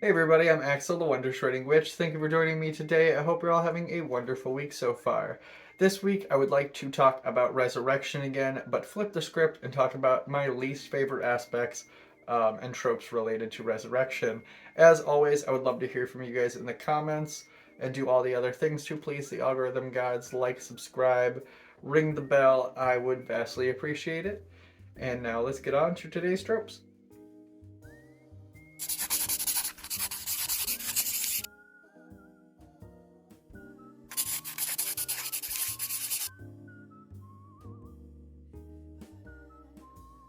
Hey everybody, I'm Axel, the Wonder Shredding Witch. Thank you for joining me today. I hope you're all having a wonderful week so far. This week, I would like to talk about resurrection again, but flip the script and talk about my least favorite aspects and tropes related to resurrection. As always, I would love to hear from you guys in the comments and do all the other things to please the algorithm gods. Like, subscribe, ring the bell. I would vastly appreciate it. And now let's get on to today's tropes.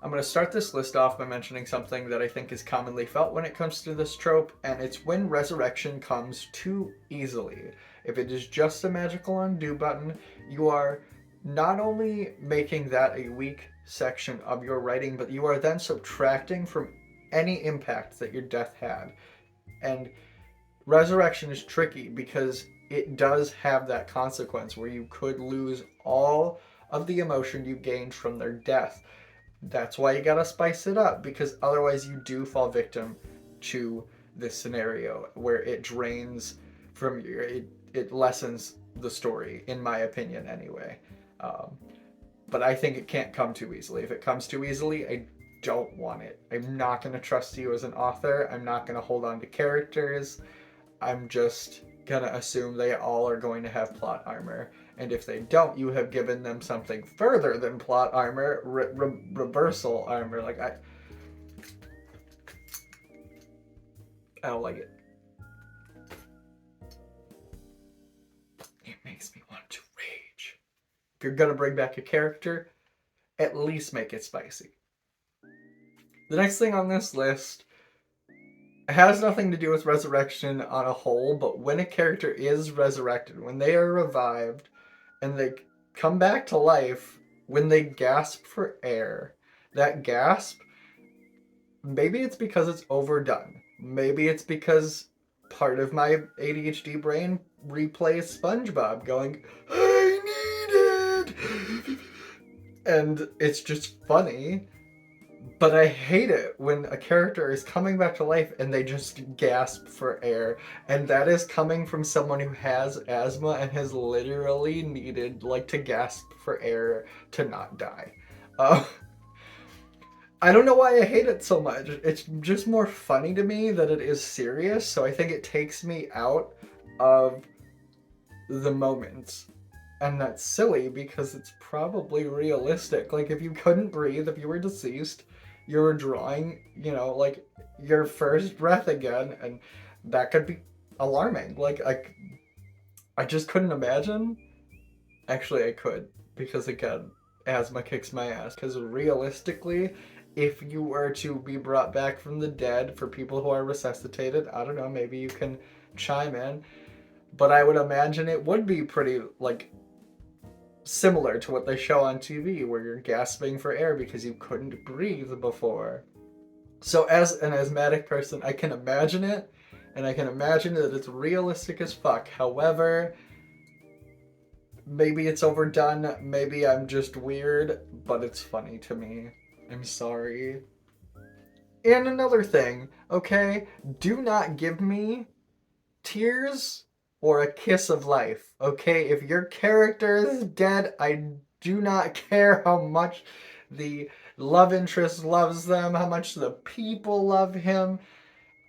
I'm going to start this list off by mentioning something that I think is commonly felt when it comes to this trope, and it's when resurrection comes too easily. If it is just a magical undo button, you are not only making that a weak section of your writing, but you are then subtracting from any impact that your death had. And resurrection is tricky because it does have that consequence where you could lose all of the emotion you gained from their death. That's why you gotta spice it up, because otherwise you do fall victim to this scenario where it drains from your, it lessens the story, in my opinion, anyway. Um, but I think it can't come too easily. If it comes too easily, I don't want it. I'm not gonna trust you as an author. I'm not gonna hold on to characters. I'm just gonna assume they all are going to have plot armor. And if they don't, you have given them something further than plot armor, reversal armor. I don't like it. It makes me want to rage. If you're gonna bring back a character, at least make it spicy. The next thing on this list has nothing to do with resurrection on a whole, but when a character is resurrected, when they are revived, and they come back to life, when they gasp for air, that gasp, maybe it's because it's overdone. Maybe it's because part of my ADHD brain replays SpongeBob going, I need it! And it's just funny. But I hate it when a character is coming back to life and they just gasp for air. And that is coming from someone who has asthma and has literally needed, like, to gasp for air to not die. Uh, I don't know why I hate it so much. It's just more funny to me that it is serious, so I think it takes me out of the moment. And that's silly because it's probably realistic. Like, if you couldn't breathe, if you were deceased, you were drawing, like your first breath again, and that could be alarming. Like, I just couldn't imagine. Actually, I could, because again, asthma kicks my ass. Because realistically, if you were to be brought back from the dead for people who are resuscitated, I don't know, maybe you can chime in. But I would imagine it would be pretty, like, similar to what they show on TV, where you're gasping for air because you couldn't breathe before. So as an asthmatic person, I can imagine it, and I can imagine that it's realistic as fuck. However, maybe it's overdone, maybe I'm just weird, but it's funny to me. I'm sorry. And another thing, okay? Do not give me tears or a kiss of life, okay? If your character is dead, I do not care how much the love interest loves them, how much the people love him.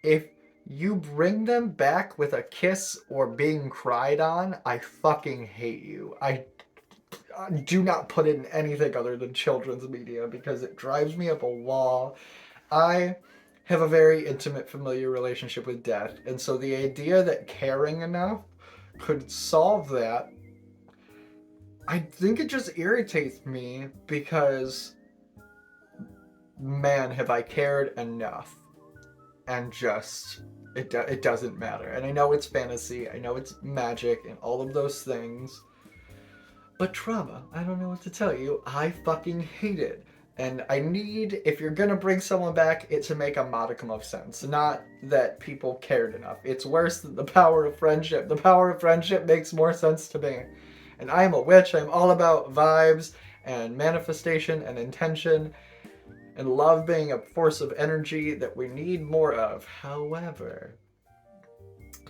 If you bring them back with a kiss or being cried on, I fucking hate you. I do not put it in anything other than children's media because it drives me up a wall. I have a very intimate familiar relationship with death, and so the idea that caring enough could solve that, I think it just irritates me because, man, have I cared enough. And just, it doesn't matter. And I know it's fantasy, I know it's magic, and all of those things, but trauma, I don't know what to tell you. I fucking hate it. And I need, if you're gonna bring someone back, it to make a modicum of sense. Not that people cared enough. It's worse than the power of friendship. The power of friendship makes more sense to me. And I am a witch. I'm all about vibes and manifestation and intention and love being a force of energy that we need more of. However,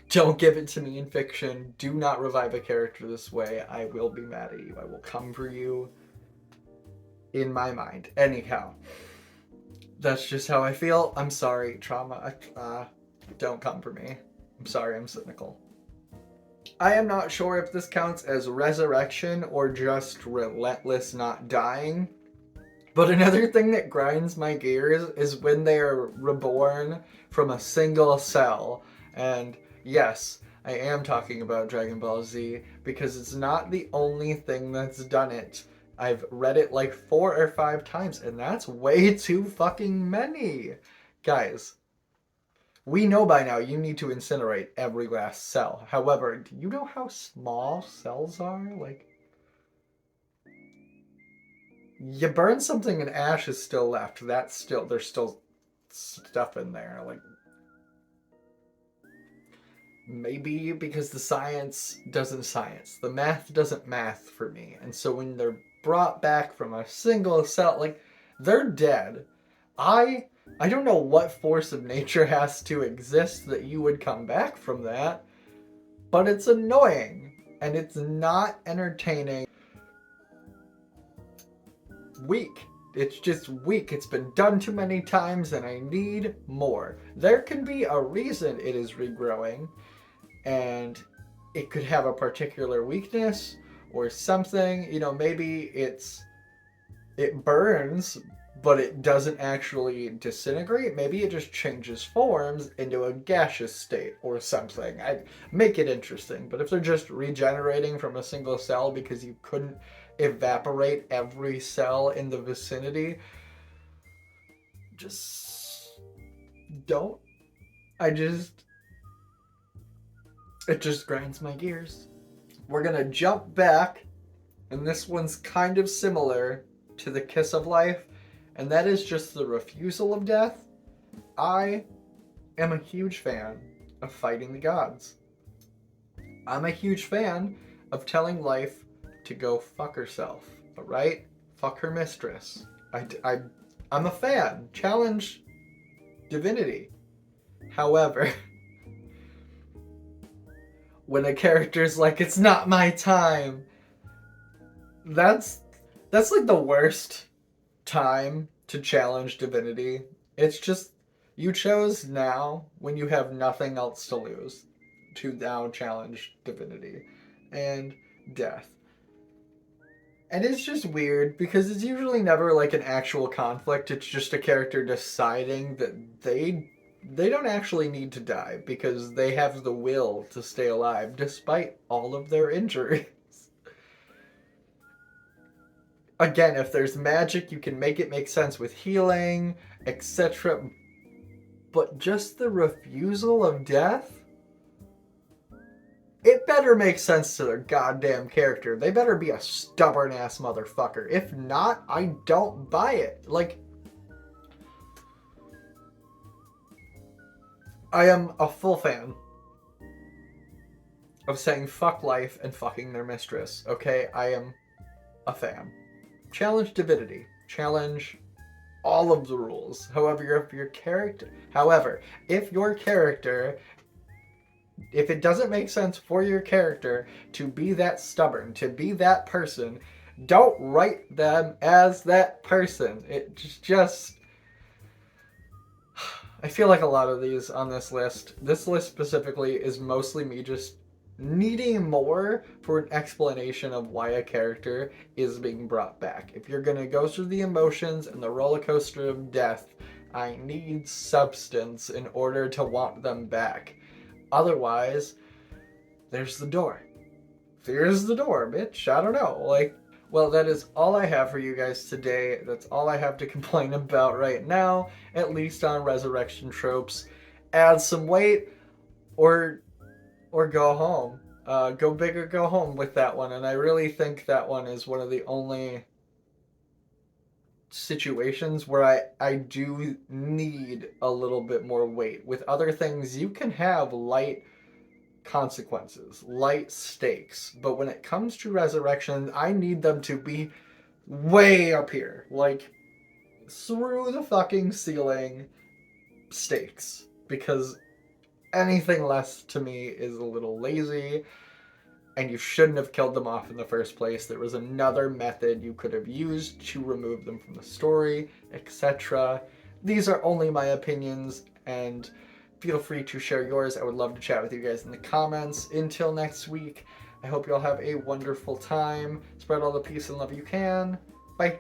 Don't give it to me in fiction. Do not revive a character this way. I will be mad at you. I will come for you in my mind. Anyhow, that's just how I feel. I'm sorry, trauma. Don't come for me. I'm sorry, I'm cynical. I am not sure if this counts as resurrection or just relentless not dying. But another thing that grinds my gears is when they are reborn from a single cell. And yes, I am talking about Dragon Ball Z because it's not the only thing that's done it. I've read it like 4 or 5 times, and that's way too fucking many. Guys, we know by now you need to incinerate every last cell. However, do you know how small cells are? Like, you burn something and ash is still left. There's still stuff in there. Like, maybe because the science doesn't science. The math doesn't math for me. And so when they're brought back from a single cell, like, they're dead. I don't know what force of nature has to exist that you would come back from that, but it's annoying and it's not entertaining. Weak. It's just weak. It's been done too many times and I need more. There can be a reason it is regrowing and it could have a particular weakness or something. You know, maybe it burns but it doesn't actually disintegrate. Maybe it just changes forms into a gaseous state or something. I make it interesting. But if they're just regenerating from a single cell because you couldn't evaporate every cell in the vicinity, just don't. It just grinds my gears. We're gonna jump back, and this one's kind of similar to the kiss of life, and that is just the refusal of death. I am a huge fan of fighting the gods. I'm a huge fan of telling life to go fuck herself, alright? Fuck her mistress. I'm a fan. Challenge divinity. However, when a character's like, it's not my time, that's like the worst time to challenge divinity. It's just, you chose now when you have nothing else to lose to now challenge divinity and death. And it's just weird because it's usually never like an actual conflict. It's just a character deciding that they don't actually need to die because they have the will to stay alive despite all of their injuries. Again, if there's magic, you can make it make sense with healing, etc. But just the refusal of death? It better make sense to their goddamn character. They better be a stubborn ass motherfucker. If not, I don't buy it. Like, I am a full fan of saying fuck life and fucking their mistress. Okay, I am a fan. Challenge divinity. Challenge all of the rules. However, if your character, if it doesn't make sense for your character to be that stubborn, to be that person, don't write them as that person. It just I feel like a lot of these on this list specifically is mostly me just needing more for an explanation of why a character is being brought back. If you're going to go through the emotions and the roller coaster of death, I need substance in order to want them back. Otherwise, there's the door. There's the door, bitch. I don't know. Like, well, that is all I have for you guys today. That's all I have to complain about right now, at least on Resurrection Tropes. Add some weight or go home. Go big or go home with that one. And I really think that one is one of the only situations where I do need a little bit more weight. With other things, you can have light consequences, light stakes. But when it comes to resurrection, I need them to be way up here. Like, through the fucking ceiling stakes. Because Anything less to me is a little lazy, and you shouldn't have killed them off in the first place. There was another method you could have used to remove them from the story, etc. These are only my opinions, and feel free to share yours. I would love to chat with you guys in the comments. Until next week, I hope you all have a wonderful time. Spread all the peace and love you can. Bye.